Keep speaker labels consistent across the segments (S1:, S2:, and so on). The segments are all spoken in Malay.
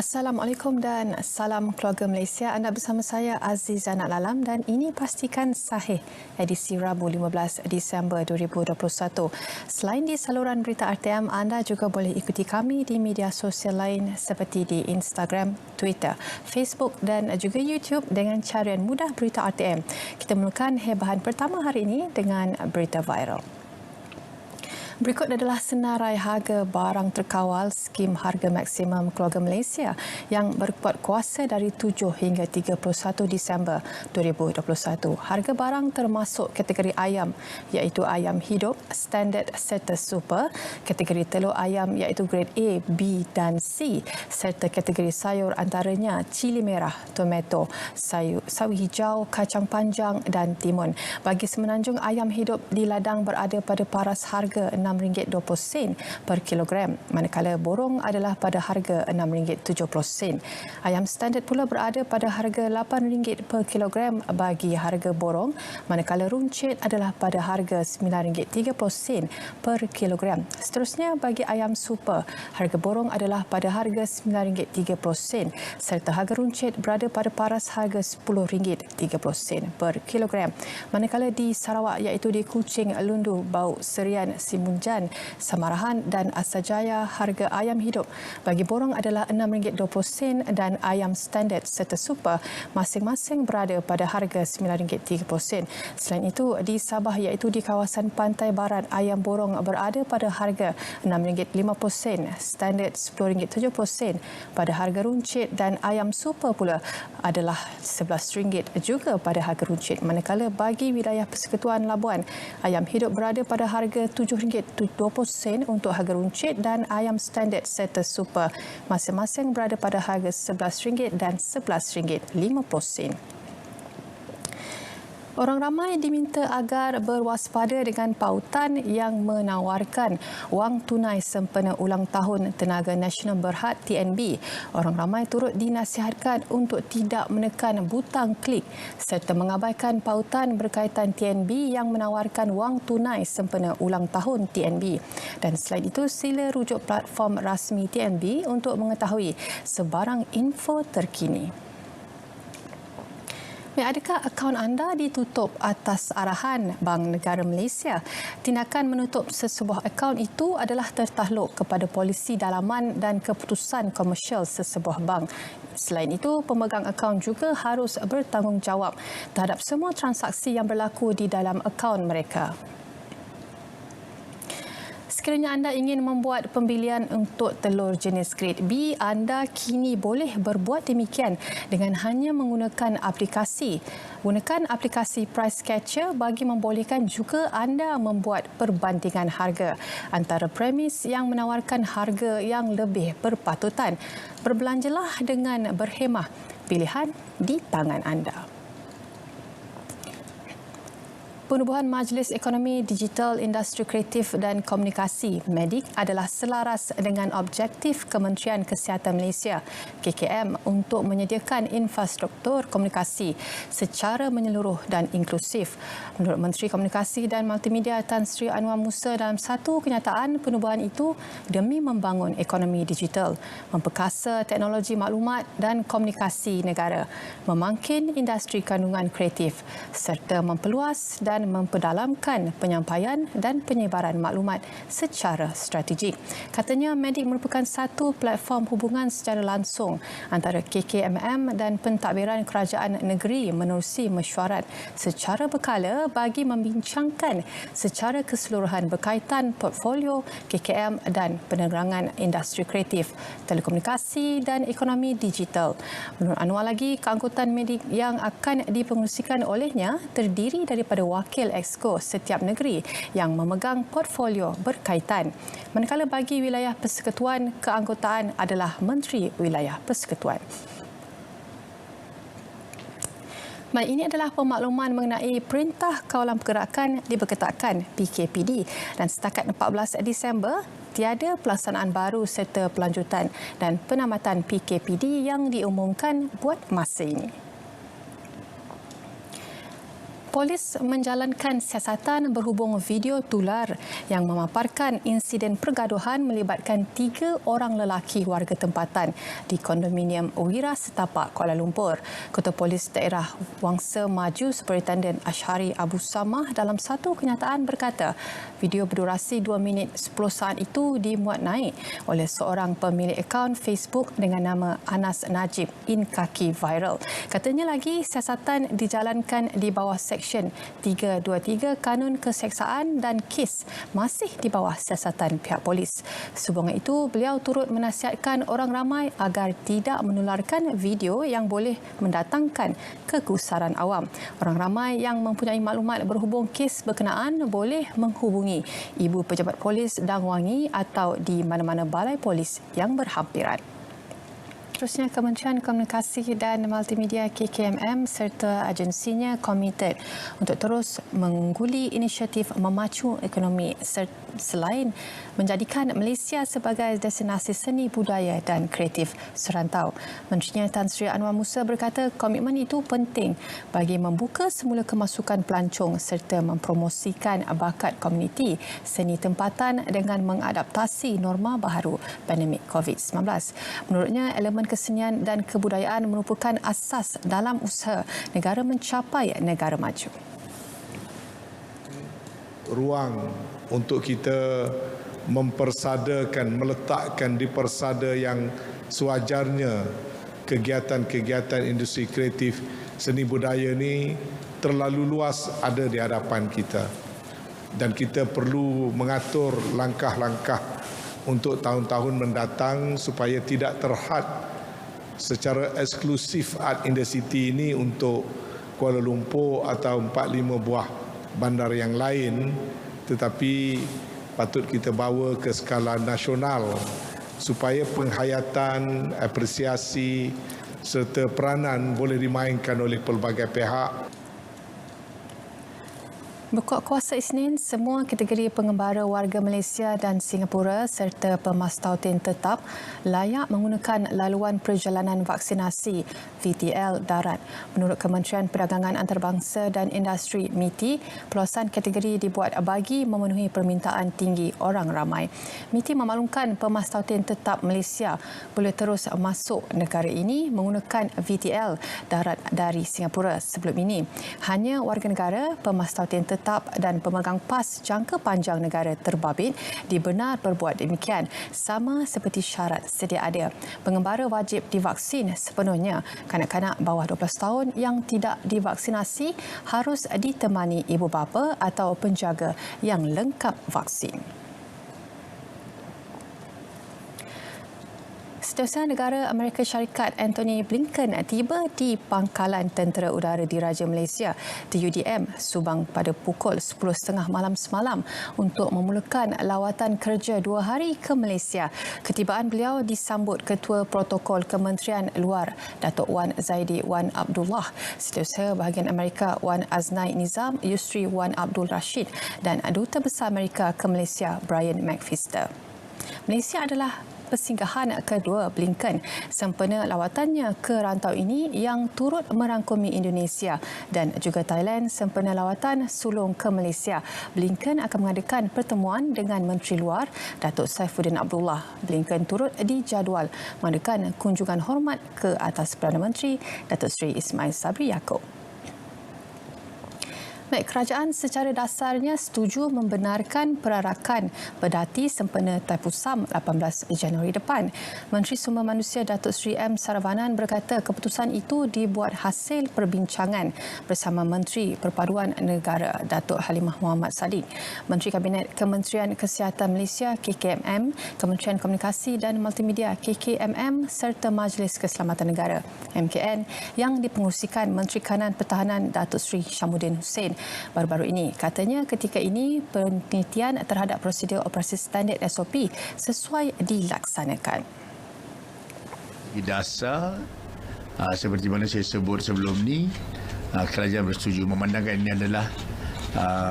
S1: Assalamualaikum dan salam keluarga Malaysia. Anda bersama saya Aziz Anak Lalam dan ini Pastikan Sahih edisi Rabu 15 Disember 2021. Selain di saluran berita RTM, anda juga boleh ikuti kami di media sosial lain seperti di Instagram, Twitter, Facebook dan juga YouTube dengan carian mudah berita RTM. Kita mulakan hebahan pertama hari ini dengan berita viral. Berikut adalah senarai harga barang terkawal skim harga maksimum keluarga Malaysia yang berkuat kuasa dari 7 hingga 31 Disember 2021. Harga barang termasuk kategori ayam iaitu ayam hidup, standard serta super, kategori telur ayam iaitu grade A, B dan C serta kategori sayur antaranya cili merah, tomato, sawi hijau, kacang panjang dan timun. Bagi semenanjung, ayam hidup di ladang berada pada paras harga RM6.20 per kilogram, manakala borong adalah pada harga RM6.70. Ayam standard pula berada pada harga RM8 per kilogram bagi harga borong, manakala runcit adalah pada harga RM9.30 per kilogram. Seterusnya, bagi ayam super, harga borong adalah pada harga RM9.30 serta harga runcit berada pada paras harga RM10.30 per kilogram. Manakala di Sarawak iaitu di Kuching, Lundu, Bau, Serian, Simunjan, Samarahan dan Asajaya, harga ayam hidup bagi borong adalah RM6.20 dan ayam standard serta super masing-masing berada pada harga RM9.30. Selain itu, di Sabah iaitu di kawasan Pantai Barat, ayam borong berada pada harga RM6.50, standard RM10.70 pada harga runcit dan ayam super pula adalah RM11 juga pada harga runcit. Manakala bagi wilayah Persekutuan Labuan, ayam hidup berada pada harga RM7.20 untuk harga runcit dan ayam standard serta super masing-masing berada pada harga RM11 dan RM11.50. Orang ramai diminta agar berwaspada dengan pautan yang menawarkan wang tunai sempena ulang tahun Tenaga Nasional Berhad TNB. Orang ramai turut dinasihatkan untuk tidak menekan butang klik serta mengabaikan pautan berkaitan TNB yang menawarkan wang tunai sempena ulang tahun TNB. Dan selain itu, sila rujuk platform rasmi TNB untuk mengetahui sebarang info terkini. Adakah akaun anda ditutup atas arahan Bank Negara Malaysia? Tindakan menutup sesebuah akaun itu adalah tertakluk kepada polisi dalaman dan keputusan komersial sesebuah bank. Selain itu, pemegang akaun juga harus bertanggungjawab terhadap semua transaksi yang berlaku di dalam akaun mereka. Sekiranya anda ingin membuat pembelian untuk telur jenis grade B, anda kini boleh berbuat demikian dengan hanya menggunakan aplikasi. Gunakan aplikasi Price Catcher bagi membolehkan juga anda membuat perbandingan harga antara premis yang menawarkan harga yang lebih berpatutan. Berbelanjalah dengan berhemah. Pilihan di tangan anda. Penubuhan Majlis Ekonomi Digital, Industri Kreatif dan Komunikasi (MEDIK) adalah selaras dengan objektif Kementerian Kesihatan Malaysia (KKM) untuk menyediakan infrastruktur komunikasi secara menyeluruh dan inklusif. Menurut Menteri Komunikasi dan Multimedia Tan Sri Anwar Musa, dalam satu kenyataan, penubuhan itu demi membangun ekonomi digital, memperkasa teknologi maklumat dan komunikasi negara, memangkin industri kandungan kreatif serta memperluas dan memperdalamkan penyampaian dan penyebaran maklumat secara strategik. Katanya, MEDIK merupakan satu platform hubungan secara langsung antara KKMM dan pentadbiran kerajaan negeri menerusi mesyuarat secara berkala bagi membincangkan secara keseluruhan berkaitan portfolio KKM dan penerangan industri kreatif, telekomunikasi dan ekonomi digital. Menurut Anwar lagi, keanggotaan MEDIK yang akan dipengerusikan olehnya terdiri daripada wakil Exco setiap negeri yang memegang portfolio berkaitan. Manakala bagi wilayah persekutuan, keanggotaan adalah Menteri Wilayah Persekutuan. Baik, ini adalah pemakluman mengenai Perintah Kawalan Pergerakan diberketatkan PKPD dan setakat 14 Disember tiada pelaksanaan baru serta pelanjutan dan penamatan PKPD yang diumumkan buat masa ini. Polis menjalankan siasatan berhubung video tular yang memaparkan insiden pergaduhan melibatkan 3 orang lelaki warga tempatan di kondominium Wira Setapak, Kuala Lumpur. Ketua Polis Daerah Wangsa Maju Superintendent Ashari Abu Samah dalam satu kenyataan berkata, video berdurasi 2 minit 10 saat itu dimuat naik oleh seorang pemilik akaun Facebook dengan nama Anas Najib in kaki viral. Katanya lagi siasatan dijalankan di bawah Seksyen 323 Kanun Keseksaan dan kes masih di bawah siasatan pihak polis. Sehubungan itu, beliau turut menasihatkan orang ramai agar tidak menularkan video yang boleh mendatangkan kegusaran awam. Orang ramai yang mempunyai maklumat berhubung kes berkenaan boleh menghubungi Ibu Pejabat Polis Dang Wangi atau di mana-mana balai polis yang berhampiran. Seterusnya, Kementerian Komunikasi dan Multimedia KKMM serta agensinya komited untuk terus mengguli inisiatif memacu ekonomi selain menjadikan Malaysia sebagai destinasi seni budaya dan kreatif serantau. Menterinya Tan Sri Anwar Musa berkata komitmen itu penting bagi membuka semula kemasukan pelancong serta mempromosikan bakat komuniti seni tempatan dengan mengadaptasi norma baharu pandemik COVID-19. Menurutnya, elemen kesenian dan kebudayaan merupakan asas dalam usaha negara mencapai negara maju.
S2: Ruang untuk kita mempersadakan, meletakkan di persada yang sewajarnya kegiatan-kegiatan industri kreatif seni budaya ni terlalu luas ada di hadapan kita. Dan kita perlu mengatur langkah-langkah untuk tahun-tahun mendatang supaya tidak terhad secara eksklusif Art in the City ini untuk Kuala Lumpur atau 4-5 buah bandar yang lain, tetapi patut kita bawa ke skala nasional supaya penghayatan, apresiasi serta peranan boleh dimainkan oleh pelbagai pihak.
S1: Berkuat kuasa Isnin, semua kategori pengembara warga Malaysia dan Singapura serta pemastautin tetap layak menggunakan laluan perjalanan vaksinasi VTL darat. Menurut Kementerian Perdagangan Antarabangsa dan Industri MITI, peluasan kategori dibuat bagi memenuhi permintaan tinggi orang ramai. MITI memaklumkan pemastautin tetap Malaysia boleh terus masuk negara ini menggunakan VTL darat dari Singapura sebelum ini. Hanya warga negara, pemastautin tetap dan pemegang pas jangka panjang negara terbabit dibenar berbuat demikian, sama seperti syarat sedia ada. Pengembara wajib divaksin sepenuhnya. Kanak-kanak bawah 12 tahun yang tidak divaksinasi harus ditemani ibu bapa atau penjaga yang lengkap vaksin. Setiausaha Negara Amerika Syarikat Antony Blinken tiba di Pangkalan Tentera Udara Diraja Malaysia TUDM Subang pada pukul 10.30 malam semalam untuk memulakan lawatan kerja 2 hari ke Malaysia. Ketibaan beliau disambut Ketua Protokol Kementerian Luar Datuk Wan Zaidi Wan Abdullah, Setiausaha Bahagian Amerika Wan Aznai Nizam Yusri Wan Abdul Rashid dan Duta Besar Amerika ke Malaysia Brian McPhister. Malaysia adalah persinggahan kedua Blinken sempena lawatannya ke rantau ini yang turut merangkumi Indonesia dan juga Thailand sempena lawatan sulung ke Malaysia. Blinken akan mengadakan pertemuan dengan Menteri Luar Datuk Saifuddin Abdullah. Blinken turut dijadual mengadakan kunjungan hormat ke atas Perdana Menteri Datuk Seri Ismail Sabri Yaakob. Baik, kerajaan secara dasarnya setuju membenarkan perarakan berdati sempena Taipusam 18 Januari depan. Menteri Sumber Manusia Datuk Seri M. Saravanan berkata keputusan itu dibuat hasil perbincangan bersama Menteri Perpaduan Negara Datuk Halimah Muhammad Sadiq, Menteri Kabinet Kementerian Kesihatan Malaysia KKMM, Kementerian Komunikasi dan Multimedia KKMM serta Majlis Keselamatan Negara MKN yang dipengerusikan Menteri Kanan Pertahanan Datuk Seri Syamuddin Hussein. Baru-baru ini, katanya ketika ini penelitian terhadap prosedur operasi standard SOP sesuai dilaksanakan.
S3: Di dasar, seperti mana saya sebut sebelum ni, kerajaan bersetuju memandangkan ini adalah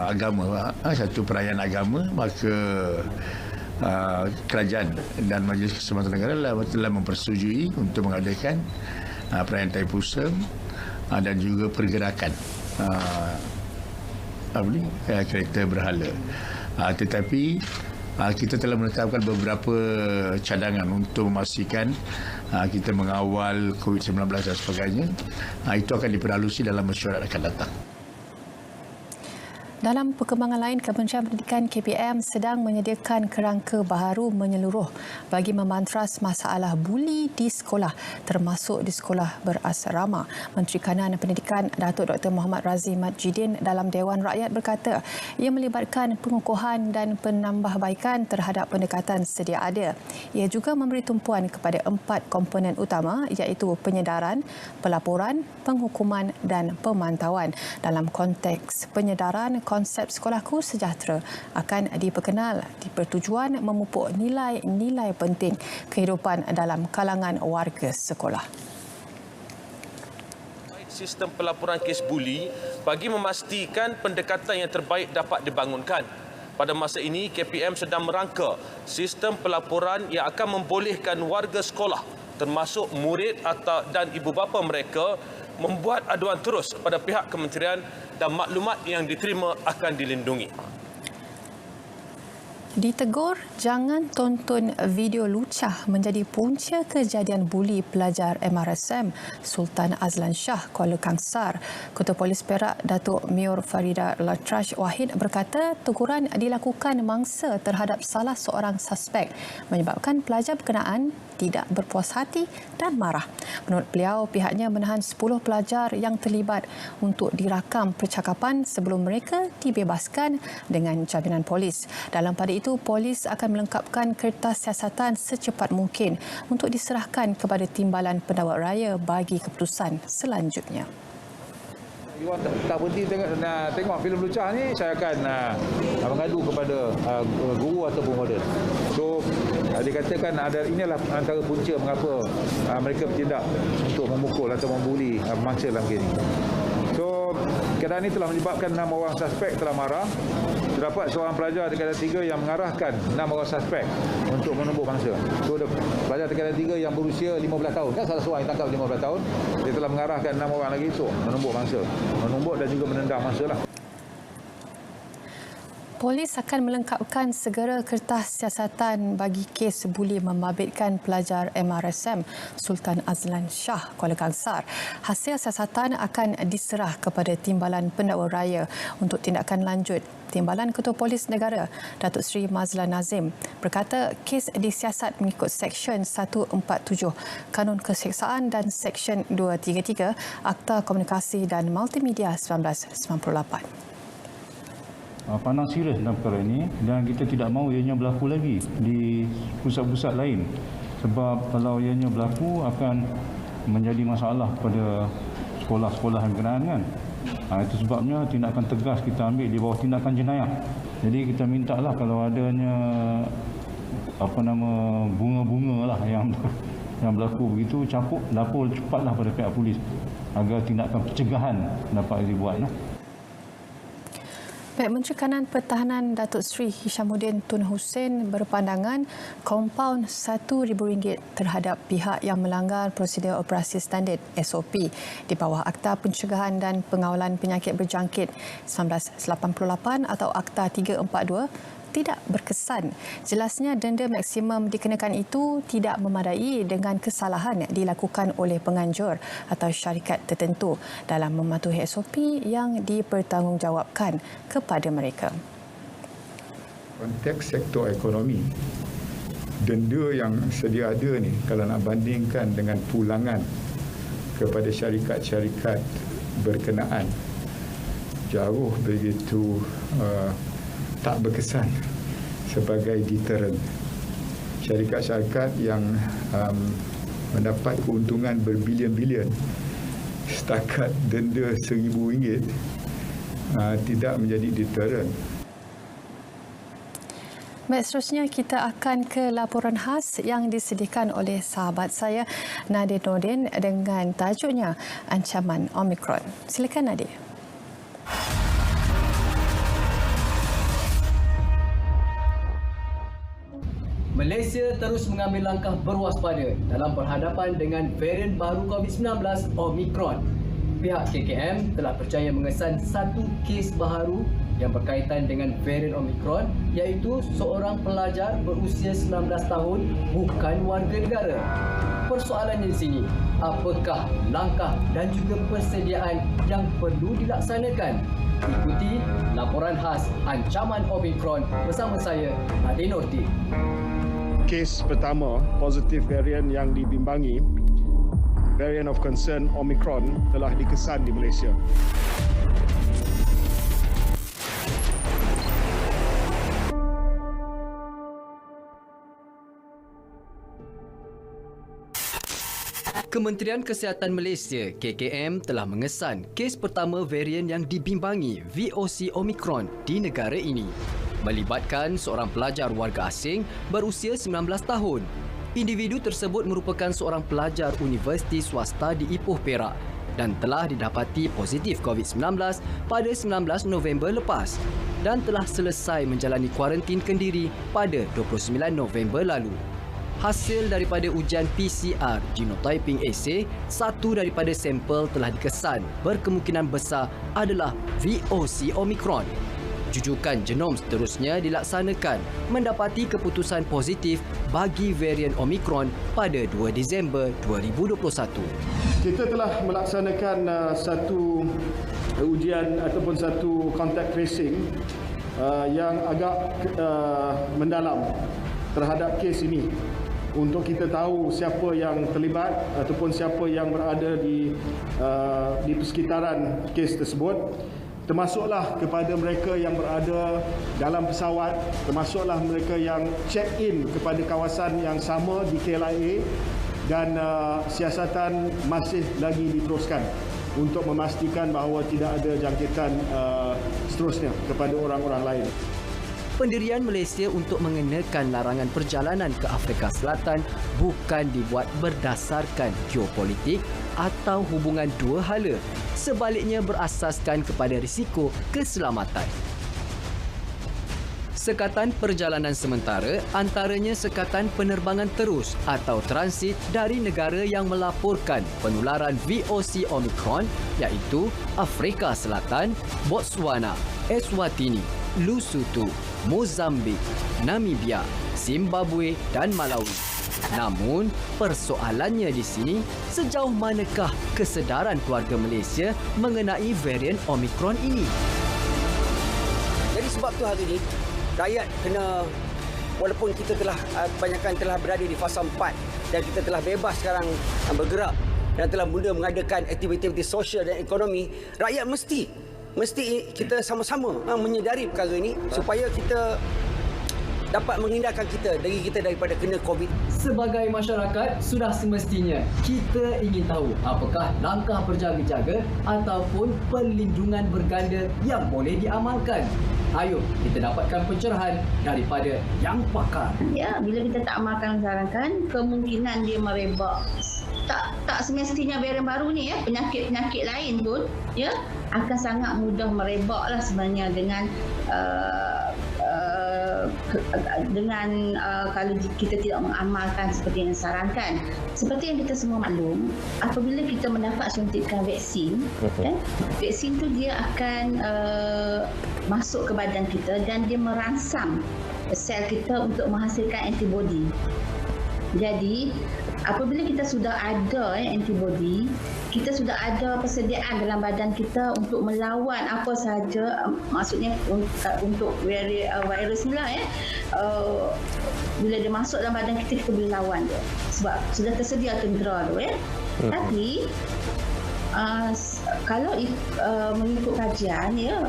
S3: agama, satu perayaan agama, maka kerajaan dan Majlis Keselamatan Negara telah mempersetujui untuk mengadakan perayaan Taipusam dan juga pergerakan kereta berhala. Tetapi kita telah menetapkan beberapa cadangan untuk memastikan kita mengawal COVID-19 dan sebagainya. Itu akan diperhalusi dalam mesyuarat akan datang.
S1: Dalam perkembangan lain, Kementerian Pendidikan KPM sedang menyediakan kerangka baharu menyeluruh bagi memantras masalah buli di sekolah, termasuk di sekolah berasrama. Menteri Kanan Pendidikan Datuk Dr. Muhammad Razif Mat Jidin dalam Dewan Rakyat berkata ia melibatkan pengukuhan dan penambahbaikan terhadap pendekatan sedia ada. Ia juga memberi tumpuan kepada 4 komponen utama iaitu penyedaran, pelaporan, penghukuman dan pemantauan. Dalam konteks penyedaran, konsep Sekolahku Sejahtera akan diperkenal di pertujuan memupuk nilai-nilai penting kehidupan dalam kalangan warga sekolah.
S4: Sistem pelaporan kes buli bagi memastikan pendekatan yang terbaik dapat dibangunkan. Pada masa ini, KPM sedang merangka sistem pelaporan yang akan membolehkan warga sekolah termasuk murid dan ibu bapa mereka membuat aduan terus pada pihak kementerian dan maklumat yang diterima akan dilindungi.
S1: Ditegur jangan tonton video lucah menjadi punca kejadian buli pelajar MRSM Sultan Azlan Shah Kuala Kangsar. Ketua Polis Perak Datuk Mior Farida Latrash Wahid berkata teguran dilakukan mangsa terhadap salah seorang suspek menyebabkan pelajar berkenaan tidak berpuas hati dan marah. Menurut beliau, pihaknya menahan 10 pelajar yang terlibat untuk dirakam percakapan sebelum mereka dibebaskan dengan jaminan polis. Dalam pada itu, polis akan melengkapkan kertas siasatan secepat mungkin untuk diserahkan kepada Timbalan Pendakwa Raya bagi keputusan selanjutnya.
S5: Iwan tak berhenti tengok filem lucah ni, saya akan mengadu kepada guru ataupun warden. So dikatakan inilah antara punca mengapa mereka bertindak untuk memukul atau membuli mangsa dalam kes ini. So keadaan ini telah menyebabkan 6 orang suspek telah marah. Terdapat seorang pelajar tingkatan 3 yang mengarahkan 6 orang suspek untuk menumbuk mangsa. So pelajar tingkatan 3 yang berusia 15 tahun, kan salah seorang yang tangkap 15 tahun, dia telah mengarahkan 6 orang lagi untuk menumbuk mangsa. Menumbuk dan juga menendang mangsa lah.
S1: Polis akan melengkapkan segera kertas siasatan bagi kes buli membabitkan pelajar MRSM Sultan Azlan Shah Kuala Kangsar. Hasil siasatan akan diserah kepada Timbalan Pendakwa Raya untuk tindakan lanjut. Timbalan Ketua Polis Negara Datuk Seri Mazlan Nazim berkata kes disiasat mengikut Seksyen 147 Kanun Keseksaan dan Seksyen 233 Akta Komunikasi dan Multimedia 1998.
S6: Pandang serius dalam perkara ini dan kita tidak mahu ianya berlaku lagi di pusat-pusat lain, sebab kalau ianya berlaku akan menjadi masalah pada sekolah-sekolah yang berkenaan kan. Itu sebabnya tindakan tegas kita ambil di bawah tindakan jenayah. Jadi kita mintalah kalau adanya bunga-bunga lah yang berlaku begitu, capuk lapor cepatlah pada pihak polis agar tindakan pencegahan dapat dibuatlah.
S1: Baik, Menteri Kanan Pertahanan Datuk Seri Hishamuddin Tun Hussein berpandangan kompaun RM1,000 terhadap pihak yang melanggar prosedur operasi standard SOP di bawah Akta Pencegahan dan Pengawalan Penyakit Berjangkit 1988 atau Akta 342 tidak berkesan. Jelasnya denda maksimum dikenakan itu tidak memadai dengan kesalahan dilakukan oleh penganjur atau syarikat tertentu dalam mematuhi SOP yang dipertanggungjawabkan kepada mereka.
S7: Konteks sektor ekonomi, denda yang sedia ada ni kalau nak bandingkan dengan pulangan kepada syarikat-syarikat berkenaan jauh begitu tak berkesan sebagai deterrent. Syarikat-syarikat yang mendapat keuntungan berbilion-bilion setakat denda RM1,000 tidak menjadi deterrent.
S1: Baik, seterusnya kita akan ke laporan khas yang disediakan oleh sahabat saya Nadir Nordin dengan tajuknya Ancaman Omicron. Silakan Nadir.
S8: Malaysia terus mengambil langkah berwaspada dalam berhadapan dengan varian baru COVID-19 Omicron. pihak KKM telah percaya mengesan satu kes baharu yang berkaitan dengan varian Omicron, iaitu seorang pelajar berusia 19 tahun bukan warga negara. Persoalannya di sini, apakah langkah dan juga persediaan yang perlu dilaksanakan? Ikuti laporan khas ancaman Omicron bersama saya, Nadine Orti.
S9: Kes pertama positif varian yang dibimbangi, variant of concern Omicron, telah dikesan di Malaysia.
S8: Kementerian Kesihatan Malaysia KKM telah mengesan kes pertama varian yang dibimbangi VOC Omicron di negara ini, melibatkan seorang pelajar warga asing berusia 19 tahun. Individu tersebut merupakan seorang pelajar universiti swasta di Ipoh, Perak dan telah didapati positif COVID-19 pada 19 November lepas dan telah selesai menjalani kuarantin kendiri pada 29 November lalu. Hasil daripada ujian PCR genotyping assay, satu daripada sampel telah dikesan berkemungkinan besar adalah VOC Omicron. Jujukan genom seterusnya dilaksanakan mendapati keputusan positif bagi varian Omicron pada 2 Disember 2021.
S9: Kita telah melaksanakan satu ujian ataupun satu contact tracing yang agak mendalam terhadap kes ini, untuk kita tahu siapa yang terlibat ataupun siapa yang berada di persekitaran kes tersebut, termasuklah kepada mereka yang berada dalam pesawat, termasuklah mereka yang check-in kepada kawasan yang sama di KLIA, dan siasatan masih lagi diteruskan untuk memastikan bahawa tidak ada jangkitan seterusnya kepada orang-orang lain.
S8: Pendirian Malaysia untuk mengenakan larangan perjalanan ke Afrika Selatan bukan dibuat berdasarkan geopolitik atau hubungan dua hala, sebaliknya berasaskan kepada risiko keselamatan. Sekatan perjalanan sementara antaranya sekatan penerbangan terus atau transit dari negara yang melaporkan penularan VOC Omicron, iaitu Afrika Selatan, Botswana, Eswatini, Lesotho, Mozambik, Namibia, Zimbabwe dan Malawi. Namun, persoalannya di sini, sejauh manakah kesedaran keluarga Malaysia mengenai varian Omicron ini?
S10: Jadi sebab tu hari ini, rakyat kena, walaupun kita telah kebanyakan telah berada di fasa 4 dan kita telah bebas sekarang bergerak dan telah mula mengadakan aktiviti-aktiviti sosial dan ekonomi, rakyat mesti kita sama-sama menyedari perkara ini supaya kita dapat menghindarkan kita daripada kena COVID.
S8: Sebagai masyarakat, sudah semestinya kita ingin tahu apakah langkah berjaga-jaga ataupun perlindungan berganda yang boleh diamalkan. Ayo kita dapatkan pencerahan daripada yang pakar.
S11: Ya, bila kita tak amalkan sarankan, kemungkinan dia merebak. Tak semestinya varian baru ni ya, penyakit-penyakit lain pun ya akan sangat mudah merebaklah sebenarnya dengan kalau kita tidak mengamalkan seperti yang disarankan. Seperti yang kita semua maklum, apabila kita mendapat suntikan vaksin, vaksin tu dia akan masuk ke badan kita dan dia merangsang sel kita untuk menghasilkan antibodi. Jadi apabila kita sudah ada antibodi, kita sudah ada persediaan dalam badan kita untuk melawan apa sahaja, maksudnya untuk virus ni lah bila dia masuk dalam badan kita boleh lawan dia sebab sudah tersedia tentera tu Tapi kalau mengikut kajian ya,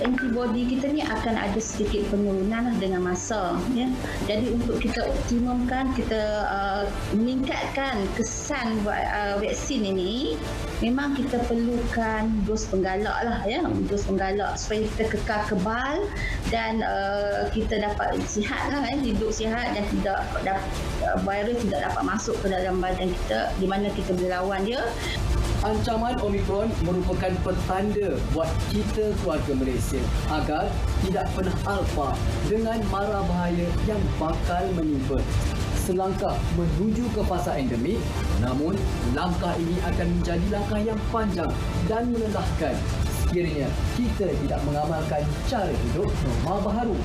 S11: antibodi kita ni akan ada sedikit penurunan dengan masa ya. Jadi untuk kita optimumkan, kita meningkatkan kesan vaksin ini, memang kita perlukan dos penggalak lah ya, dos penggalak supaya kita kekal kebal dan kita dapat sihat lah hidup sihat dan tidak virus tidak dapat masuk ke dalam badan kita, di mana kita boleh lawan dia.
S8: Ancaman Omicron merupakan petanda buat kita keluarga Malaysia agar tidak pernah alpa dengan mara bahaya yang bakal menimpa. selangkah menuju ke fasa endemik, namun langkah ini akan menjadi langkah yang panjang dan melelahkan sekiranya kita tidak mengamalkan cara hidup normal baharu.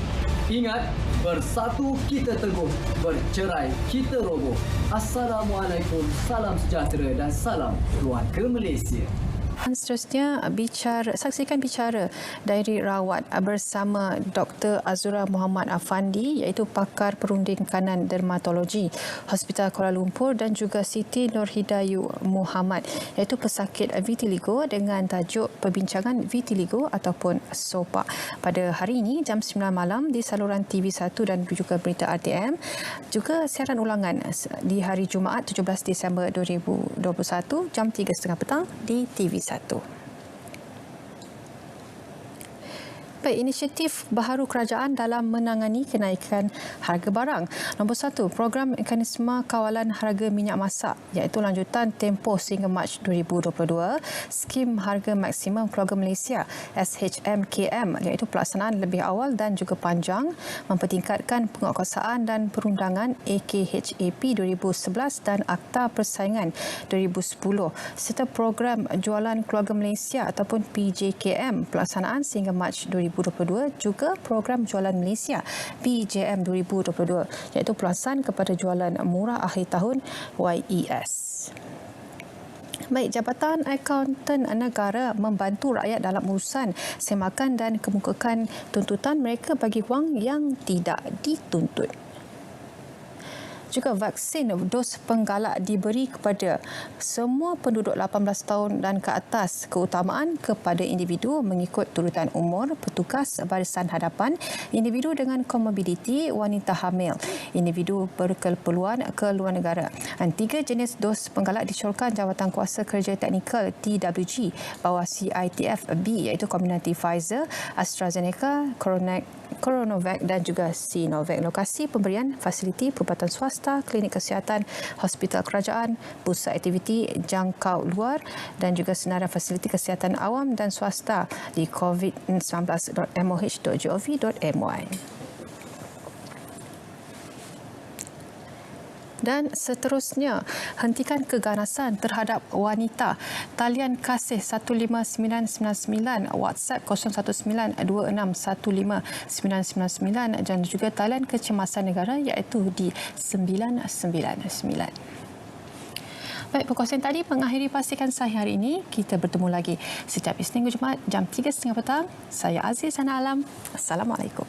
S8: Ingat, bersatu kita teguh, bercerai kita roboh. Assalamualaikum, salam sejahtera dan salam keluarga Malaysia.
S1: Dan seterusnya, saksikan bicara Diary Rawat bersama Dr. Azura Muhammad Afandi, iaitu pakar perunding kanan dermatologi Hospital Kuala Lumpur, dan juga Siti Nurhidayu Muhammad, iaitu pesakit vitiligo, dengan tajuk Perbincangan Vitiligo ataupun SOPA. Pada hari ini jam 9 malam di saluran TV1 dan juga berita RTM. Juga siaran ulangan di hari Jumaat 17 Disember 2021 jam 3.30 petang di TV1. Baik, inisiatif baharu kerajaan dalam menangani kenaikan harga barang. Nombor 1, program mekanisme kawalan harga minyak masak, iaitu lanjutan tempoh sehingga Mac 2022. Skim harga maksimum keluarga Malaysia SHMKM, iaitu pelaksanaan lebih awal dan juga panjang, mempertingkatkan penguatkuasaan dan perundangan AKHAP 2011 dan Akta Persaingan 2010, serta program jualan keluarga Malaysia ataupun PJKM, pelaksanaan sehingga Mac 2022, juga program jualan Malaysia PJM 2022, iaitu pelaksanaan kepada jualan murah akhir tahun YES. Baik, Jabatan Akaunten Negara membantu rakyat dalam urusan semakan dan kemukakan tuntutan mereka bagi wang yang tidak dituntut. Juga vaksin dos penggalak diberi kepada semua penduduk 18 tahun dan ke atas, keutamaan kepada individu mengikut turutan umur, petugas barisan hadapan, individu dengan komorbiditi, wanita hamil, individu berkeperluan ke luar negara. 3 jenis dos penggalak disyorkan Jawatan Kuasa Kerja Teknikal TWG bawah CITF B, iaitu kombinasi Pfizer, AstraZeneca, Coronavac dan juga Sinovac. Lokasi pemberian fasiliti perubatan swasta, klinik kesihatan, hospital kerajaan, pusat aktiviti jangkau luar dan juga senarai fasiliti kesihatan awam dan swasta di covid19.moh.gov.my. Dan seterusnya, hentikan keganasan terhadap wanita. Talian kasih 15999, WhatsApp 0192615999 dan juga talian kecemasan negara iaitu di 999. Baik, perkongsian tadi mengakhiri Pastikan Sahih hari ini. Kita bertemu lagi setiap Isnin hingga Jumaat jam 3.30 petang. Saya Aziz Zainal Alam. Assalamualaikum.